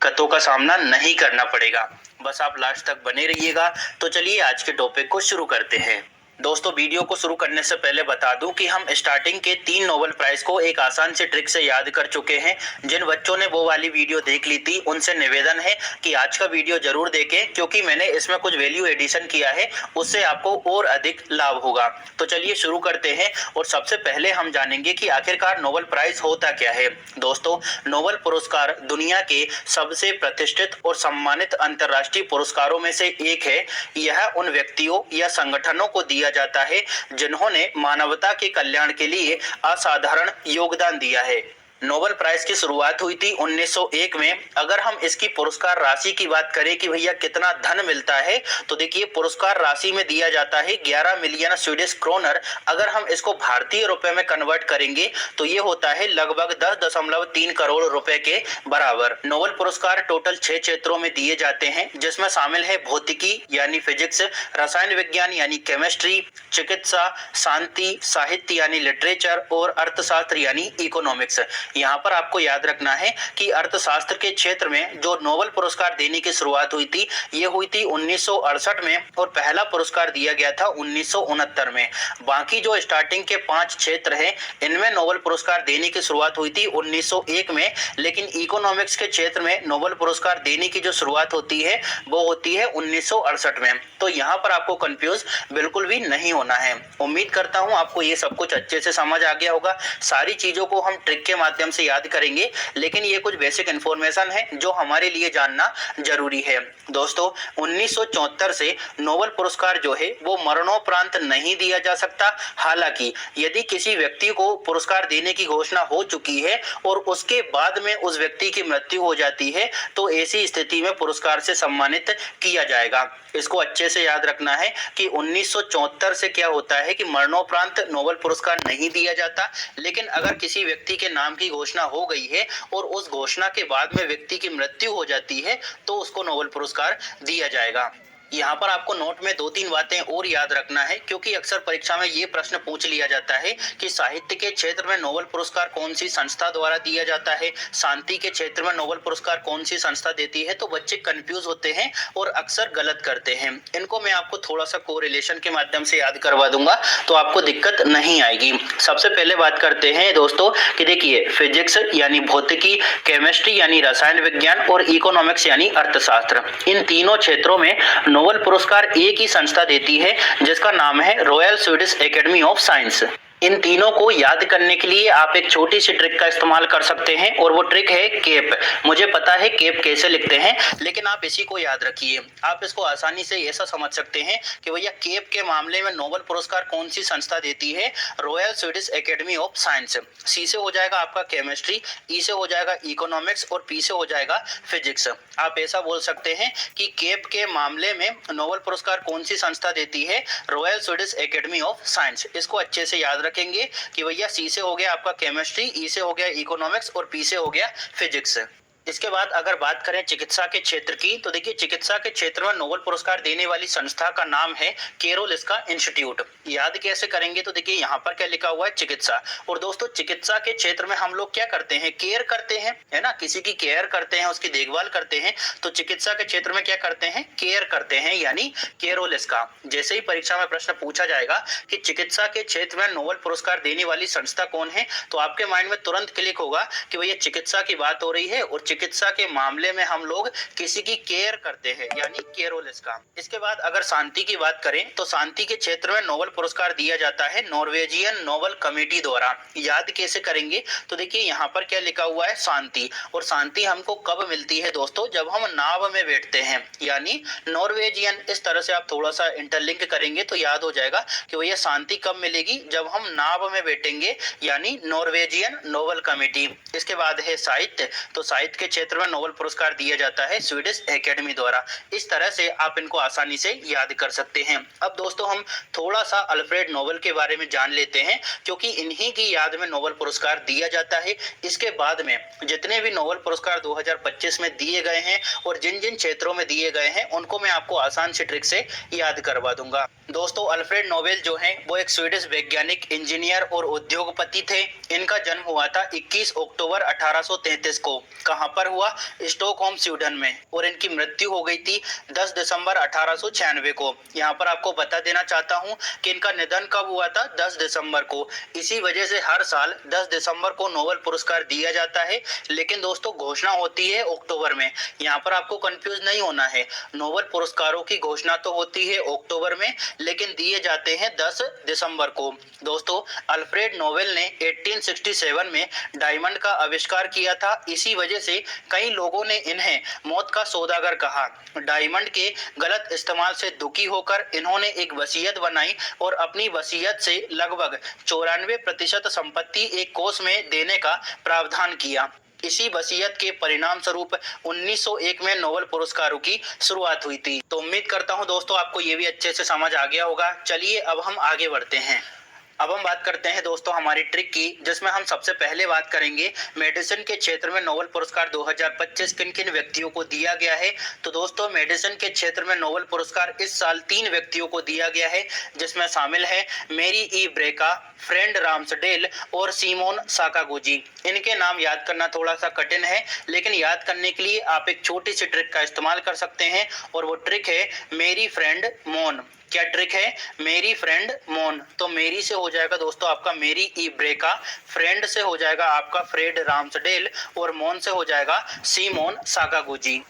दिक्कतों का सामना नहीं करना पड़ेगा। बस आप लास्ट तक बने रहिएगा। तो चलिए आज के टॉपिक को शुरू करते हैं। दोस्तों, वीडियो को शुरू करने से पहले बता दूं कि हम स्टार्टिंग के 3 नोबेल प्राइज को एक आसान सी ट्रिक से याद कर चुके हैं। जिन बच्चों ने वो वाली वीडियो देख ली थी उनसे निवेदन है कि आज का वीडियो जरूर देखें, क्योंकि मैंने इसमें कुछ वैल्यू एडिशन किया है, उससे आपको और अधिक लाभ होगा। तो चलिए शुरू करते हैं और सबसे पहले हम जानेंगे कि आखिरकार नोबेल प्राइज होता क्या है। दोस्तों, नोबेल पुरस्कार दुनिया के सबसे प्रतिष्ठित और सम्मानित अंतर्राष्ट्रीय पुरस्कारों में से एक है। यह उन व्यक्तियों या संगठनों को दिया जाता है जिन्होंने मानवता के कल्याण के लिए असाधारण योगदान दिया है। नोबेल प्राइज की शुरुआत हुई थी 1901 में। अगर हम इसकी पुरस्कार राशि की बात करें कि भैया कितना धन मिलता है, तो देखिए पुरस्कार राशि में दिया जाता है 11 मिलियन स्वीडिश क्रोनर। अगर हम इसको भारतीय रुपए में कन्वर्ट करेंगे तो ये होता है लगभग 10.3 करोड़ रुपए के बराबर। नोबेल पुरस्कार टोटल 6 क्षेत्रों में दिए जाते हैं, जिसमें शामिल है भौतिकी यानी फिजिक्स, रसायन विज्ञान यानी केमिस्ट्री, चिकित्सा, शांति, साहित्य यानी लिटरेचर और अर्थशास्त्र यानी इकोनॉमिक्स। यहाँ पर आपको याद रखना है कि अर्थशास्त्र के क्षेत्र में जो नोबेल पुरस्कार देने की शुरुआत हुई थी, ये हुई थी 1968 में और पहला पुरस्कार दिया गया था 1969 में। बाकी जो स्टार्टिंग के 5 क्षेत्र हैं, इनमें नोबेल पुरस्कार देने की शुरुआत हुई थी 1901 में, लेकिन इकोनॉमिक्स के क्षेत्र में नोबेल पुरस्कार देने की जो शुरुआत होती है वो होती है 1968 में। तो यहाँ पर आपको कंफ्यूज बिल्कुल भी नहीं होना है। उम्मीद करता हूँ आपको ये सब कुछ अच्छे से समझ आ गया होगा। सारी चीजों को हम ट्रिक के माध्यम से याद करेंगे, लेकिन ये कुछ बेसिक इंफॉर्मेशन है जो हमारे लिए जानना जरूरी है। दोस्तों, 1974 से नोबेल पुरस्कार जो है वो मरणोपरांत नहीं दिया जा सकता। हालांकि यदि किसी व्यक्ति को पुरस्कार देने की घोषणा हो चुकी है और उसके बाद में उस व्यक्ति की मृत्यु हो जाती है, तो ऐसी स्थिति में पुरस्कार से सम्मानित किया जाएगा। इसको अच्छे से याद रखना है कि 1974 से क्या होता है कि मरणोपरांत नोबेल पुरस्कार नहीं दिया जाता, लेकिन अगर किसी व्यक्ति के नाम की घोषणा हो गई है और उस घोषणा के बाद में व्यक्ति की मृत्यु हो जाती है तो उसको नोबेल पुरस्कार दिया जाएगा। यहाँ पर आपको नोट में 2-3 बातें और याद रखना है, क्योंकि अक्सर परीक्षा में ये प्रश्न पूछ लिया जाता है कि साहित्य के क्षेत्र में नोबेल पुरस्कार कौन सी संस्था द्वारा दिया जाता है, शांति के क्षेत्र में नोबेल पुरस्कार कौन सी संस्था देती है। तो बच्चे कंफ्यूज होते हैं और अक्सर गलत करते हैं। इनको मैं आपको थोड़ा सा कोरिलेशन के माध्यम से याद करवा दूंगा तो आपको दिक्कत नहीं आएगी। सबसे पहले बात करते हैं दोस्तों कि देखिए फिजिक्स यानी भौतिकी, केमिस्ट्री यानी रसायन विज्ञान और इकोनॉमिक्स यानी अर्थशास्त्र, इन तीनों क्षेत्रों में नोबेल पुरस्कार एक ही संस्था देती है, जिसका नाम है Royal Swedish Academy of Science. इन तीनों को याद करने के लिए आप एक छोटी सी ट्रिक का इस्तेमाल कर सकते हैं और वो ट्रिक है केप। मुझे पता है केप कैसे लिखते हैं, लेकिन आप इसी को याद रखिए। आप इसको आसानी से ऐसा समझ सकते हैं कि भैया केप के मामले में नोबेल पुरस्कार कौन सी संस्था देती है, Royal Swedish Academy of Science. C से हो जाएगा आपका केमिस्ट्री, ई से हो जाएगा इकोनॉमिक्स और पी से हो जाएगा फिजिक्स। आप ऐसा बोल सकते हैं कि केप के मामले में नोबेल पुरस्कार कौन सी संस्था देती है, Royal Swedish Academy of science. इसको अच्छे से याद रखेंगे कि भैया सी से हो गया आपका केमिस्ट्री, ई से हो गया इकोनॉमिक्स और पी से हो गया फिजिक्स। इसके बाद अगर बात करें चिकित्सा के क्षेत्र की, तो देखिए चिकित्सा के क्षेत्र में नोबेल पुरस्कार देने वाली संस्था का नाम है केरोलिस्का इंस्टीट्यूट। याद कैसे करेंगे, तो देखिए यहाँ पर क्या लिखा हुआ है, चिकित्सा। और दोस्तों चिकित्सा के क्षेत्र में हम लोग क्या करते हैं, केयर करते हैं, है ना, किसी की केयर करते हैं, उसकी देखभाल करते हैं। तो चिकित्सा के क्षेत्र में क्या करते हैं, केयर करते हैं, यानी केरोलिस्का। जैसे ही परीक्षा में प्रश्न पूछा जाएगा कि चिकित्सा के क्षेत्र में नोबेल पुरस्कार देने वाली संस्था कौन है, तो आपके माइंड में तुरंत क्लिक होगा कि भैया चिकित्सा की बात हो रही है और चिकित्सा के मामले में हम लोग किसी की केयर करते हैं, यानी केरोलिस्का। इसके बाद अगर शांति की बात करें तो शांति के क्षेत्र में नोबेल पुरस्कार दिया जाता है नॉर्वेजियन नोबेल कमेटी द्वारा। याद कैसे करेंगे, तो देखिए यहाँ पर क्या लिखा हुआ है, शांति। और शांति हमको कब मिलती है दोस्तों, जब हम नाव में बैठते हैं, यानी नॉर्वेजियन। इस तरह से आप थोड़ा सा इंटरलिंक करेंगे तो याद हो जाएगा कि भैया शांति कब मिलेगी, जब हम नाव में बैठेंगे, यानी नॉर्वेजियन नोबेल कमेटी। इसके बाद है साहित्य। तो साहित्य के क्षेत्र में नोबेल पुरस्कार दिया जाता है स्वीडिश एकेडमी द्वारा। इस तरह से आप इनको आसानी से याद कर सकते हैं। अब दोस्तों हम थोड़ा सा अल्फ्रेड नोबेल के बारे में जान लेते हैं, क्योंकि इन्हीं की याद में नोबेल पुरस्कार दिया जाता है। इसके बाद में जितने भी नोबेल पुरस्कार 2025 में दिए गए हैं और जिन जिन क्षेत्रों में दिए गए हैं, उनको मैं आपको आसान सी ट्रिक से याद करवा दूंगा। दोस्तों अल्फ्रेड नोबेल जो हैं वो एक स्वीडिश वैज्ञानिक, इंजीनियर और उद्योगपति थे। इनका जन्म हुआ था 21 अक्टूबर 1833 को। कहां पर हुआ? स्टॉकहोम, स्वीडन में। और इनकी मृत्यु हो गई थी 10 दिसंबर 1896 को। यहां पर आपको बता देना चाहता हूं कि इनका निधन कब हुआ था? 10 दिसंबर को। इसी वजह से हर साल 10 दिसंबर को नोबेल पुरस्कार दिया जाता है, लेकिन दोस्तों घोषणा होती है अक्टूबर में। यहाँ पर आपको कंफ्यूज नहीं होना है। नोबेल पुरस्कारों की घोषणा तो होती है अक्टूबर में, लेकिन दिए जाते हैं 10 दिसंबर को। दोस्तों अल्फ्रेड नोबेल ने 1867 में डायमंड का आविष्कार किया था। इसी वजह से कई लोगों ने इन्हें मौत का सौदागर कहा। डायमंड के गलत इस्तेमाल से दुखी होकर इन्होंने एक वसीयत बनाई और अपनी वसीयत से लगभग 94% संपत्ति एक कोष में देने का प्रावधान किया। इसी वसीयत के परिणाम स्वरूप 1901 में नोबेल पुरस्कारों की शुरुआत हुई थी। तो उम्मीद करता हूं दोस्तों आपको ये भी अच्छे से समझ आ गया होगा। चलिए अब हम आगे बढ़ते हैं। अब हम बात करते हैं दोस्तों हमारी ट्रिक की, जिसमें हम सबसे पहले बात करेंगे मेडिसिन के क्षेत्र में नोबेल पुरस्कार 2025 किन किन व्यक्तियों को दिया गया है। तो दोस्तों मेडिसिन के क्षेत्र में नोबेल पुरस्कार इस साल 3 व्यक्तियों को दिया गया है, जिसमें शामिल है मेरी ई ब्रेका, फ्रेड राम्सडेल और सिमोन साकागुची। इनके नाम याद करना थोड़ा सा कठिन है, लेकिन याद करने के लिए आप एक छोटी सी ट्रिक का इस्तेमाल कर सकते हैं, और वो ट्रिक है मेरी फ्रेंड मोन। क्या ट्रिक है? मेरी फ्रेंड मोन। तो मेरी से हो जाएगा दोस्तों आपका मेरी ई ब्रेका, फ्रेंड से हो जाएगा आपका फ्रेड राम्सडेल और मोन से हो जाएगा सिमोन साकागुची।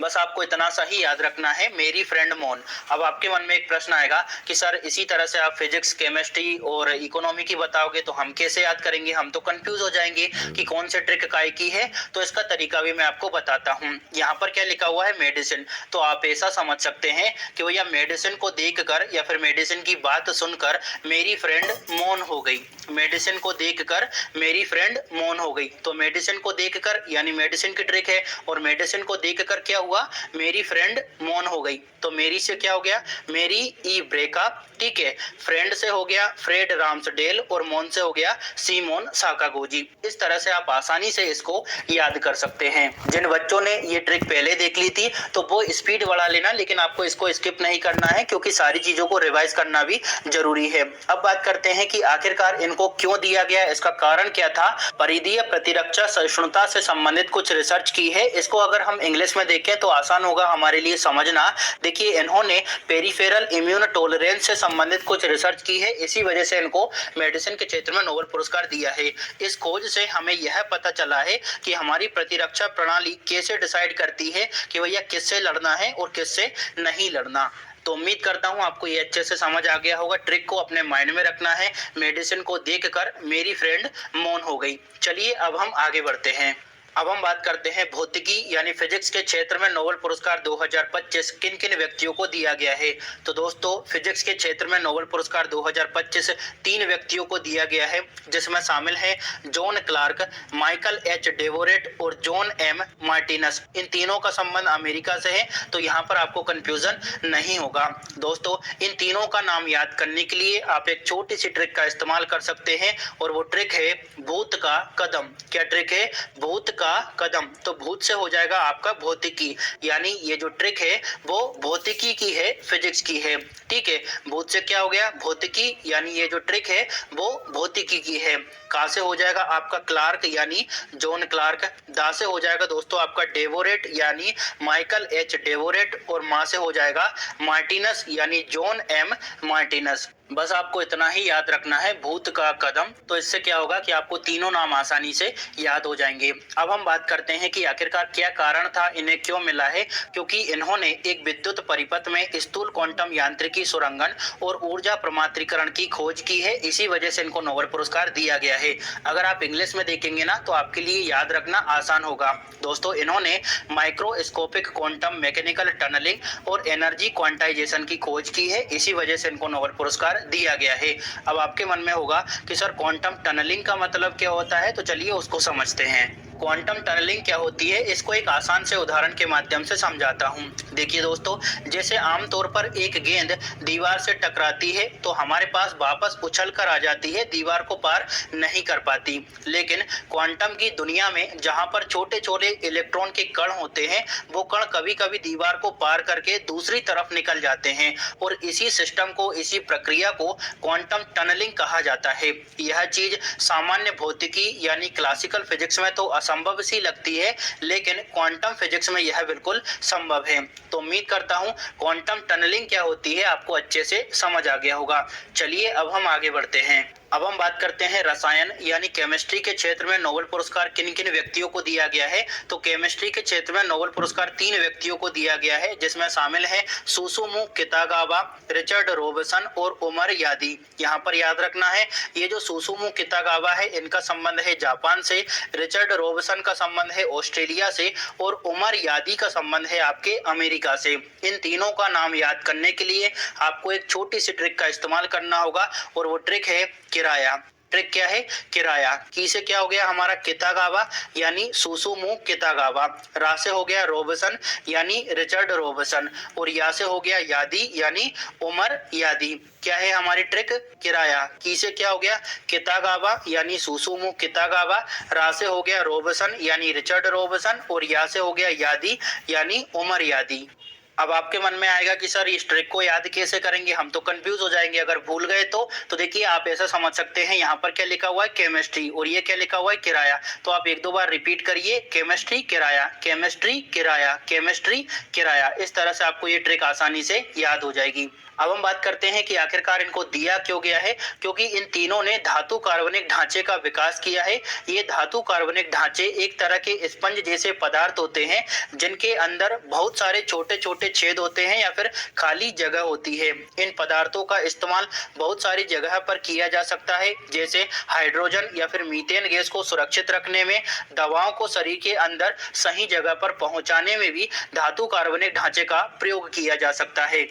बस आपको इतना सा ही याद रखना है, मेरी फ्रेंड मोन। अब आपके मन में एक प्रश्न आएगा कि सर इसी तरह से आप फिजिक्स, केमिस्ट्री और इकोनॉमी की बताओगे तो हम कैसे याद करेंगे? हम तो कंफ्यूज हो जाएंगे कि कौन से ट्रिक काय की है। तो इसका तरीका भी मैं आपको बताता हूँ। यहाँ पर क्या लिखा हुआ है? मेडिसिन। तो आप ऐसा समझ सकते हैं कि भैया मेडिसिन को देखकर या फिर मेडिसिन की बात सुनकर मेरी फ्रेंड मोन हो गई। मेडिसिन को देखकर मेरी फ्रेंड मोन हो गई। तो मेडिसिन को देखकर यानी मेडिसिन की ट्रिक है, और मेडिसिन को देखकर क्या हुआ? मेरी फ्रेंड मोन हो गई। तो मेरी से क्या हो गया? मेरी ई ब्रेका, ठीक है। फ्रेंड से हो गया फ्रेड राम्सडेल और मोन से हो गया सिमोन साकागुची। इस तरह से आप आसानी से इसको याद कर सकते हैं। जिन बच्चों ने ये ट्रिक पहले देख ली थी तो वो स्पीड बढ़ा लेना, लेकिन आपको इसको स्किप नहीं करना है, क्योंकि सारी चीजों को रिवाइज करना भी जरूरी है। अब बात करते हैं कि आखिरकार इनको क्यों दिया गया, इसका कारण क्या था। परिधीय प्रतिरक्षा सहिष्णुता से संबंधित कुछ रिसर्च की है। इसको अगर हम इंग्लिश में देखें तो आसान होगा हमारे लिए समझना। देखिए इन्होंने पेरिफेरल इम्यून टॉलरेंस से संबंधित कुछ रिसर्च की है, इसी वजह से इनको मेडिसिन के क्षेत्र में नोबेल पुरस्कार दिया है। इस खोज से हमें यह पता चला है कि हमारी प्रतिरक्षा प्रणाली कैसे डिसाइड करती है कि भैया किससे लड़ना है और किससे नहीं लड़ना। तो उम्मीद करता हूं आपको ये अच्छे से समझ आ गया होगा। ट्रिक को अपने माइंड में रखना है। मेडिसिन को देखकर मेरी फ्रेंड मौन हो गई। चलिए अब हम आगे बढ़ते हैं। अब हम बात करते हैं भौतिकी यानी फिजिक्स के क्षेत्र में नोबेल पुरस्कार 2025 किन किन व्यक्तियों को दिया गया है। तो दोस्तों फिजिक्स के क्षेत्र में नोबेल पुरस्कार 2025 3 व्यक्तियों को दिया गया है, जिसमें शामिल है जॉन क्लार्क, माइकल एच डेवोरेट और जॉन एम मार्टिनस। इन तीनों का संबंध अमेरिका से है, तो यहाँ पर आपको कंफ्यूजन नहीं होगा। दोस्तों इन तीनों का नाम याद करने के लिए आप एक छोटी सी ट्रिक का इस्तेमाल कर सकते हैं, और वो ट्रिक है भूत का कदम। क्या ट्रिक है? भूत का कदम। तो भूत से हो जाएगा आपका भौतिकी, यानी ये जो ट्रिक है वो भौतिकी की है, फिजिक्स की है, ठीक है। भूत से क्या हो गया? भौतिकी, यानी ये जो ट्रिक है वो भौतिकी की है। का से हो जाएगा आपका क्लार्क यानी जॉन क्लार्क। दा से हो जाएगा दोस्तों आपका डेवोरेट यानी माइकल एच डेवोरेट, और माँ से हो जाएगा मार्टिनस यानी जॉन एम मार्टिनस। बस आपको इतना ही याद रखना है, भूत का कदम। तो इससे क्या होगा कि आपको तीनों नाम आसानी से याद हो जाएंगे। अब हम बात करते हैं कि आखिरकार क्या कारण था, इन्हें क्यों मिला है। क्योंकि इन्होंने एक विद्युत परिपथ में स्थूल क्वांटम यांत्रिकी सुरंगन और ऊर्जा प्रमात्रीकरण की खोज की है, इसी वजह से इनको नोबेल पुरस्कार दिया गया है। अगर आप इंग्लिश में देखेंगे ना तो आपके लिए याद रखना आसान होगा। दोस्तों इन्होंने माइक्रोस्कोपिक क्वांटम मैकेनिकल टनलिंग और एनर्जी क्वांटाइजेशन की खोज की है, इसी वजह से इनको नोबेल पुरस्कार दिया गया है। अब आपके मन में होगा कि सर क्वांटम टनलिंग का मतलब क्या होता है, तो चलिए उसको समझते हैं। क्वांटम टनलिंग क्या होती है इसको एक आसान से उदाहरण के माध्यम से समझाता हूँ। देखिए दोस्तों, जैसे आमतौर पर एक गेंद दीवार से टकराती है तो हमारे पास वापस उछल कर आ जाती है, दीवार को पार नहीं कर पाती। लेकिन क्वांटम की दुनिया में जहां पर छोटे छोटे इलेक्ट्रॉन के कण होते हैं, वो कण कभी कभी दीवार को पार करके दूसरी तरफ निकल जाते हैं और इसी सिस्टम को, इसी प्रक्रिया को क्वांटम टनलिंग कहा जाता है। यह चीज सामान्य भौतिकी यानी क्लासिकल फिजिक्स में तो असंभव सी लगती है, लेकिन क्वांटम फिजिक्स में यह बिल्कुल संभव है। तो उम्मीद करता हूं क्वांटम टनलिंग क्या होती है आपको अच्छे से समझ आ गया होगा। चलिए अब हम आगे बढ़ते हैं। अब हम बात करते हैं रसायन यानी केमिस्ट्री के क्षेत्र में नोबेल पुरस्कार किन किन व्यक्तियों को दिया गया है। तो केमिस्ट्री के क्षेत्र में नोबेल पुरस्कार 3 व्यक्तियों को दिया गया है, जिसमें शामिल है सुसुमु कितागावा, रिचर्ड रॉबसन और उमर यादी। यहाँ पर याद रखना है, ये जो सुसुमु कितागावा है इनका संबंध है जापान से, रिचर्ड रॉबसन का संबंध है ऑस्ट्रेलिया से और उमर यादी का संबंध है आपके अमेरिका से। इन तीनों का नाम याद करने के लिए आपको एक छोटी सी ट्रिक का इस्तेमाल करना होगा और वो ट्रिक है किराया। ट्रिक क्या है? किराया। की से क्या हो गया हमारा कितागावा यानी सुसुमु कितागावा, रा से हो गया रॉबसन यानी रिचर्ड रॉबसन और या से हो गया यादी यानी उमर यादी। क्या है हमारी ट्रिक? किराया। की से क्या हो गया कितागावा यानी सुसुमु कितागावा, रा से हो गया रॉबसन यानी रिचर्ड रॉबसन और या से हो गया यादी यानी उमर यादी। अब आपके मन में आएगा कि सर इस ट्रिक को याद कैसे करेंगे, हम तो कंफ्यूज हो जाएंगे अगर भूल गए तो देखिए आप ऐसा समझ सकते हैं, यहाँ पर क्या लिखा हुआ है केमिस्ट्री और ये क्या लिखा हुआ है किराया। तो आप 1-2 बार रिपीट करिए, केमिस्ट्री किराया, केमिस्ट्री किराया, केमिस्ट्री किराया। इस तरह से आपको ये ट्रिक आसानी से याद हो जाएगी। अब हम बात करते हैं कि आखिरकार इनको दिया क्यों गया है। क्योंकि इन तीनों ने धातु कार्बनिक ढांचे का विकास किया है। ये धातु कार्बनिक ढांचे एक तरह के स्पंज जैसे पदार्थ होते हैं जिनके अंदर बहुत सारे छोटे छोटे छेद होते हैं या फिर खाली जगह होती है। इन पदार्थों का इस्तेमाल बहुत सारी जगह पर किया जा सकता है, जैसे हाइड्रोजन या फिर मीथेन गैस को सुरक्षित रखने में, दवाओं को शरीर के अंदर सही जगह पर पहुंचाने में भी धातु कार्बनिक ढांचे का प्रयोग किया जा सकता है।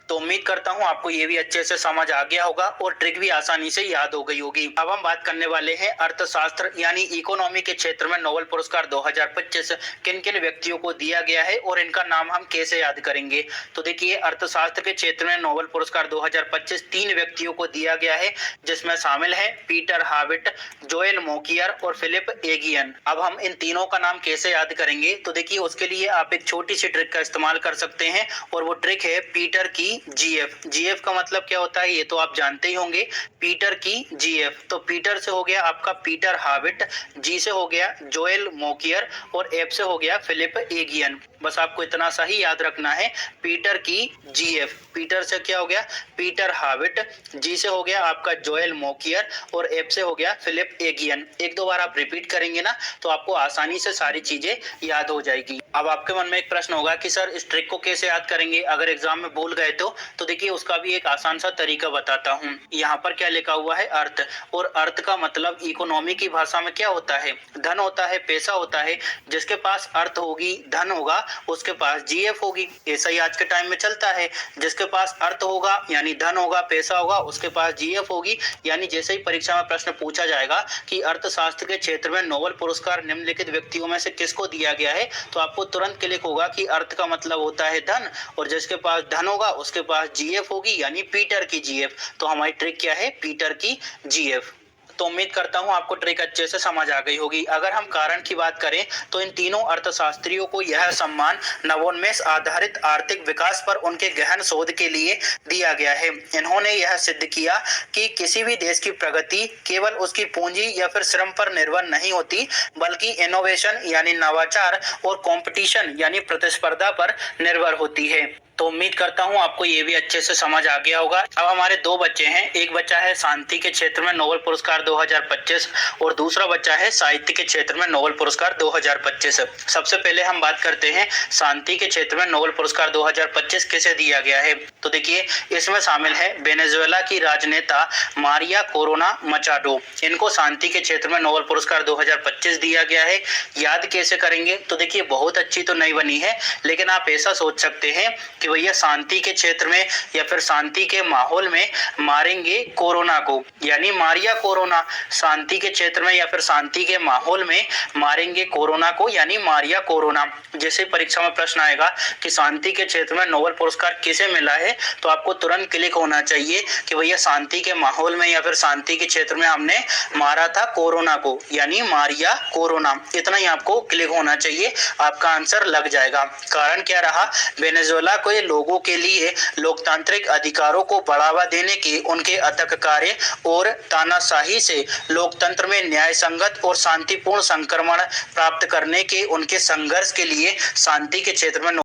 तो उम्मीद करता हूं आपको ये भी अच्छे से समझ आ गया होगा और ट्रिक भी आसानी से याद हो गई होगी। अब हम बात करने वाले हैं अर्थशास्त्र यानी इकोनॉमी के क्षेत्र में नोबेल पुरस्कार 2025 किन किन व्यक्तियों को दिया गया है और इनका नाम हम कैसे याद करेंगे। तो देखिए अर्थशास्त्र के क्षेत्र में नोबेल पुरस्कार 2025 3 व्यक्तियों को दिया गया है, जिसमें शामिल है पीटर हाविट, जोएल मोकियर और फिलिप एगियन। अब हम इन तीनों का नाम कैसे याद करेंगे, तो देखिए उसके लिए आप एक छोटी सी ट्रिक का इस्तेमाल कर सकते हैं और वो ट्रिक है पीटर की जीएफ। जीएफ का मतलब क्या होता है ये तो आप जानते ही होंगे, पीटर की जीएफ। तो पीटर से हो गया आपका पीटर हाविट, जी से हो गया जोएल मोकियर और एफ से हो गया फिलिप एगियन। बस आपको इतना सा ही याद रखना है, पीटर की जीएफ। पीटर से क्या हो गया पीटर हाविट, जी से हो गया आपका जोएल मोकियर और एफ से हो गया फिलिप एगियन। 1-2 बार आप रिपीट करेंगे ना तो आपको आसानी से सारी चीजें याद हो जाएगी। अब आपके मन में एक प्रश्न होगा कि सर इस ट्रिक को कैसे याद करेंगे अगर एग्जाम में भूल गए तो देखिए उसका भी एक आसान सा तरीका बताता हूँ। यहाँ पर क्या लिखा हुआ है अर्थ, और अर्थ का मतलब इकोनॉमी की भाषा में क्या होता है? धन होता है, पैसा होता है। जिसके पास अर्थ होगी, धन होगा, उसके पास जीएफ होगी। ऐसा ही आज के टाइम में चलता है, जिसके पास अर्थ होगा यानी धन होगा, पैसा होगा, उसके पास जीएफ होगी। यानी जैसे ही परीक्षा में प्रश्न पूछा जाएगा कि अर्थशास्त्र के क्षेत्र में नोबेल पुरस्कार निम्नलिखित व्यक्तियों में से किसको दिया गया है, तो आपको तुरंत क्लिक होगा कि अर्थ का मतलब होता है धन, और जिसके पास धन होगा उसके पास जीएफ होगी यानी पीटर की जीएफ। तो हमारी ट्रिक क्या है? पीटर की जीएफ। तो उम्मीद करता हूं आपको ट्रिक अच्छे से समझ आ गई होगी। अगर हम कारण की बात करें तो इन तीनों अर्थशास्त्रियों को यह सम्मान नवोन्मेष आधारित आर्थिक विकास पर उनके गहन शोध के लिए दिया गया है। इन्होंने यह सिद्ध किया कि किसी भी देश की प्रगति केवल उसकी पूंजी या फिर श्रम पर निर्भर नहीं होती, बल्कि इनोवेशन यानी नवाचार और कंपटीशन यानी प्रतिस्पर्धा पर निर्भर होती है। तो उम्मीद करता हूं आपको ये भी अच्छे से समझ आ गया होगा। अब हमारे 2 बच्चे हैं, एक बच्चा है शांति के क्षेत्र में नोबेल पुरस्कार 2025 और दूसरा बच्चा है साहित्य के क्षेत्र में नोबेल पुरस्कार 2025। सबसे पहले हम बात करते हैं शांति के क्षेत्र में नोबेल पुरस्कार 2025 किसे दिया गया है। तो देखिए इसमें शामिल है वेनेजुएला की राजनेता मारिया कोरोना मचाडो। इनको शांति के क्षेत्र में नोबेल पुरस्कार 2025 दिया गया है। याद कैसे करेंगे, तो देखिए बहुत अच्छी तो नहीं बनी है, लेकिन आप ऐसा सोच सकते हैं कि भैया शांति के क्षेत्र में या फिर शांति के माहौल में मारेंगे कोरोना को, यानी मारिया कोरोना। शांति के क्षेत्र में या फिर शांति के माहौल में मारेंगे कोरोना को, यानी मारिया कोरोना। जैसे परीक्षा में प्रश्न आएगा कि शांति के क्षेत्र में नोबेल पुरस्कार किसे मिला है, तो आपको तुरंत क्लिक होना चाहिए कि भैया शांति के माहौल में या फिर शांति के क्षेत्र में हमने मारा था कोरोना को, यानी मारिया कोरोना। इतना ही आपको क्लिक होना चाहिए, आपका आंसर लग जाएगा। कारण क्या रहा, वेनेजुएला के लोगों के लिए लोकतांत्रिक अधिकारों को बढ़ावा देने के उनके अथक कार्य और तानाशाही से लोकतंत्र में न्याय संगत और शांतिपूर्ण संक्रमण प्राप्त करने के उनके संघर्ष के लिए शांति के क्षेत्र में